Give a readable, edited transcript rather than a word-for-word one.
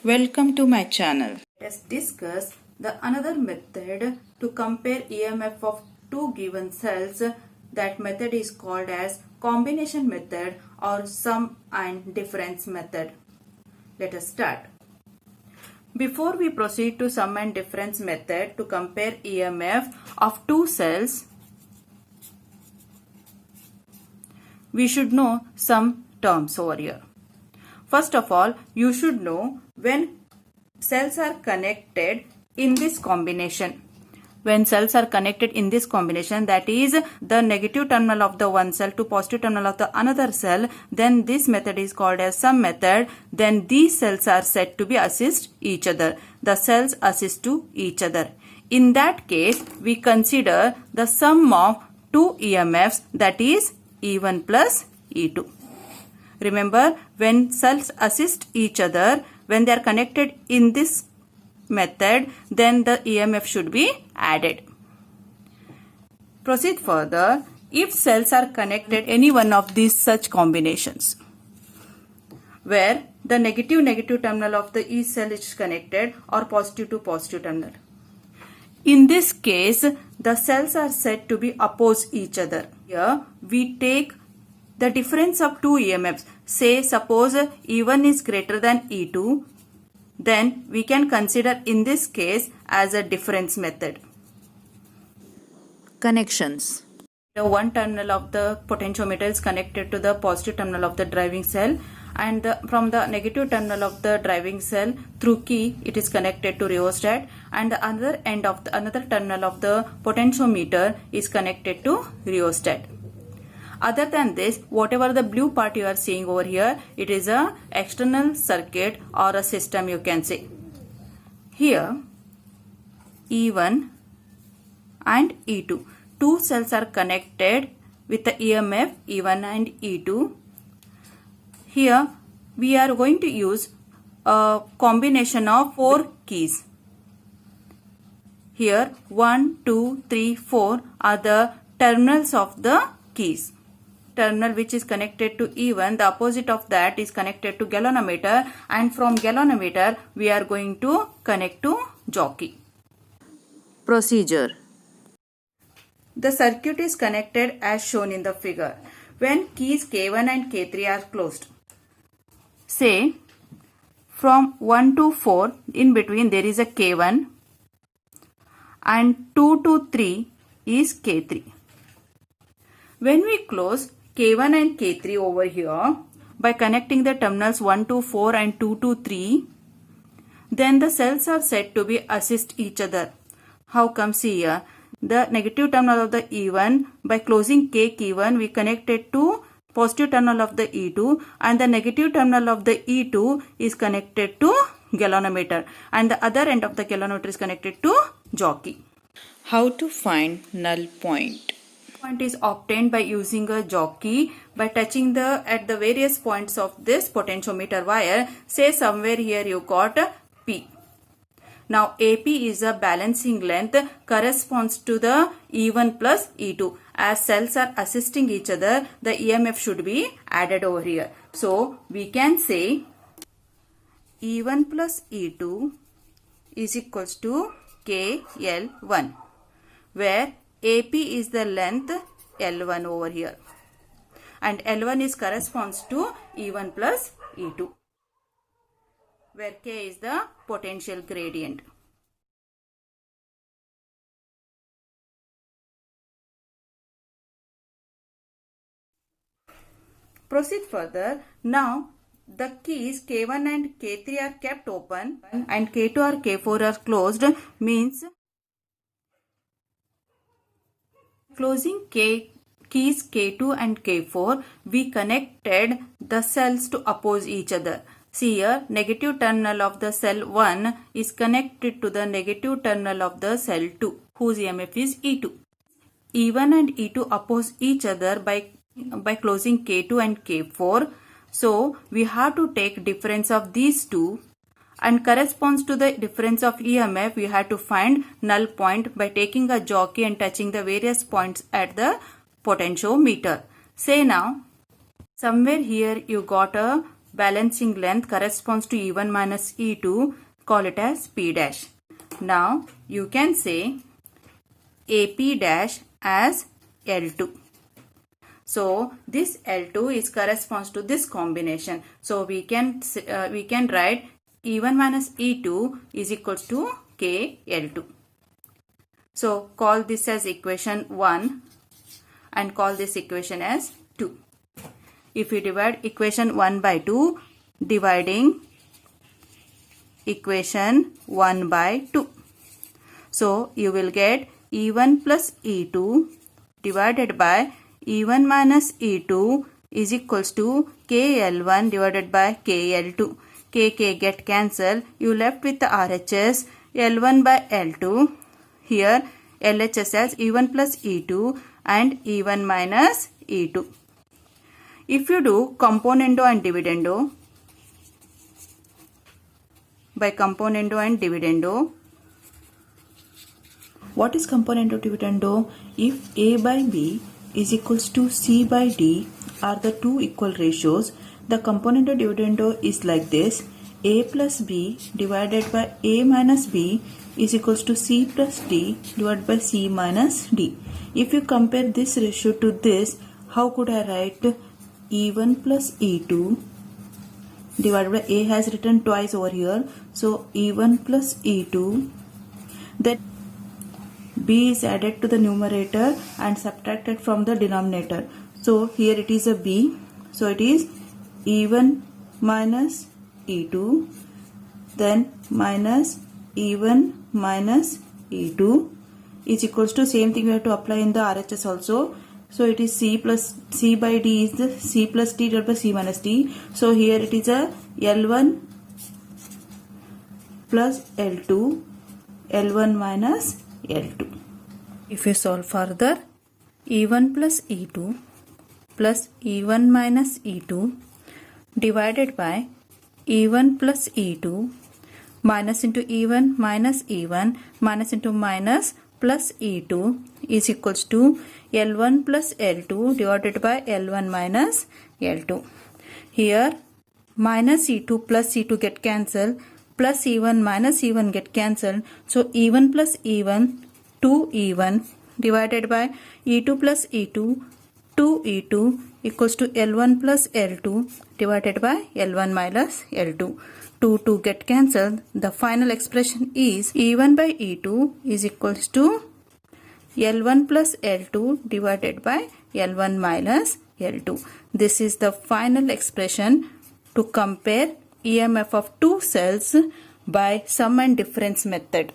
Welcome to my channel. Let's discuss the another method to compare EMF of two given cells. That method is called as combination method or sum and difference method. Let us start. Before we proceed to sum and difference method to compare EMF of two cells, we should know some terms over here. First of all, you should know when cells are connected in this combination. When cells are connected in this combination, that is the negative terminal of the one cell to positive terminal of the another cell, then this method is called as sum method. Then these cells are said to be assist each other. The cells assist to each other. In that case, we consider the sum of two EMFs, that is E1 plus E2. Remember, when cells assist each other, when they are connected in this method, then the EMF should be added. Proceed further. If cells are connected any one of these such combinations, where the negative terminal of the each cell is connected or positive to positive terminal. In this case, the cells are said to be oppose each other. Here, we take the difference of two EMFs. Say suppose E1 is greater than E2, then we can consider in this case as a difference method. Connections. The one terminal of the potentiometer is connected to the positive terminal of the driving cell, and from the negative terminal of the driving cell through key it is connected to rheostat, and the other end of the another terminal of the potentiometer is connected to rheostat. Other than this, whatever the blue part you are seeing over here, it is a external circuit or a system, you can say. Here E1 and E2, two cells are connected with the EMF E1 and E2. Here we are going to use a combination of 4 keys. Here 1, 2, 3, 4 are the terminals of the keys. Terminal which is connected to E1, the opposite of that is connected to galvanometer, and from galvanometer we are going to connect to jockey. Procedure. The circuit is connected as shown in the figure. When keys K1 and K3 are closed, say from 1 to 4, in between there is a K1, and 2 to 3 is K3. When we close K1 and K3 over here by connecting the terminals 1 to 4 and 2 to 3, then the cells are said to be assist each other. How come? See here, the negative terminal of the E1, by closing K1 we connected to positive terminal of the E2, and the negative terminal of the E2 is connected to galvanometer, and the other end of the galvanometer is connected to jockey. How to find null point? Point is obtained by using a jockey by touching at the various points of this potentiometer wire. Say somewhere here you got a P. Now AP is a balancing length, corresponds to the E1 plus E2. As cells are assisting each other, the EMF should be added over here. So we can say E1 plus E2 is equals to KL1, where AP is the length L1 over here, and L1 is corresponds to E1 plus E2, where K is the potential gradient. Proceed further. Now the keys K1 and K3 are kept open and K2 or K4 are closed, means closing keys K2 and K4, we connected the cells to oppose each other. See here, negative terminal of the cell 1 is connected to the negative terminal of the cell 2, whose EMF is E2. E1 and E2 oppose each other by closing K2 and K4. So we have to take difference of these two, and corresponds to the difference of EMF, we have to find null point by taking a jockey and touching the various points at the potentiometer. Say now, somewhere here you got a balancing length corresponds to E1 minus E2, call it as P dash. Now you can say AP dash as L2. So this L2 is corresponds to this combination. So we can write E1 minus E2 is equals to K L2. So call this as equation 1 and call this equation as 2. If we divide equation 1 by 2, dividing equation 1 by 2. So you will get E1 plus E2 divided by E1 minus E2 is equals to KL1 divided by KL2. K get cancelled. You left with the RHS L1 by L2. Here LHS as E1 plus E2 and E1 minus E2. If you do componendo and dividendo, by componendo and dividendo, what is componendo dividendo? If A by B is equals to C by D are the two equal ratios, the componendo dividendo is like this: A plus B divided by A minus B is equals to C plus D divided by C minus D. If you compare this ratio to this, how could I write E1 plus E2 divided by A has written twice over here, so E1 plus E2, that B is added to the numerator and subtracted from the denominator. So here it is a B, so it is E1 minus E2, then minus E1 minus E2 is equals to same thing we have to apply in the RHS also. So it is C plus C by D is the C plus D divided by C minus D. So here it is a L1 plus L2, L1 minus L2. If you solve further, E1 plus E2 plus E1 minus E2 divided by E1 plus E2 minus into E1 minus E1 minus into minus plus E2 is equals to L1 plus L2 divided by L1 minus L2. Here minus E2 plus E2 get cancelled, plus E1 minus E1 get cancelled. So E1 plus E1 2E1 divided by E2 plus E2 2E2 equals to L1 plus L2 divided by L1 minus L2. 2 get cancelled. The final expression is E1 by E2 is equals to L1 plus L2 divided by L1 minus L2. This is the final expression to compare EMF of two cells by sum and difference method.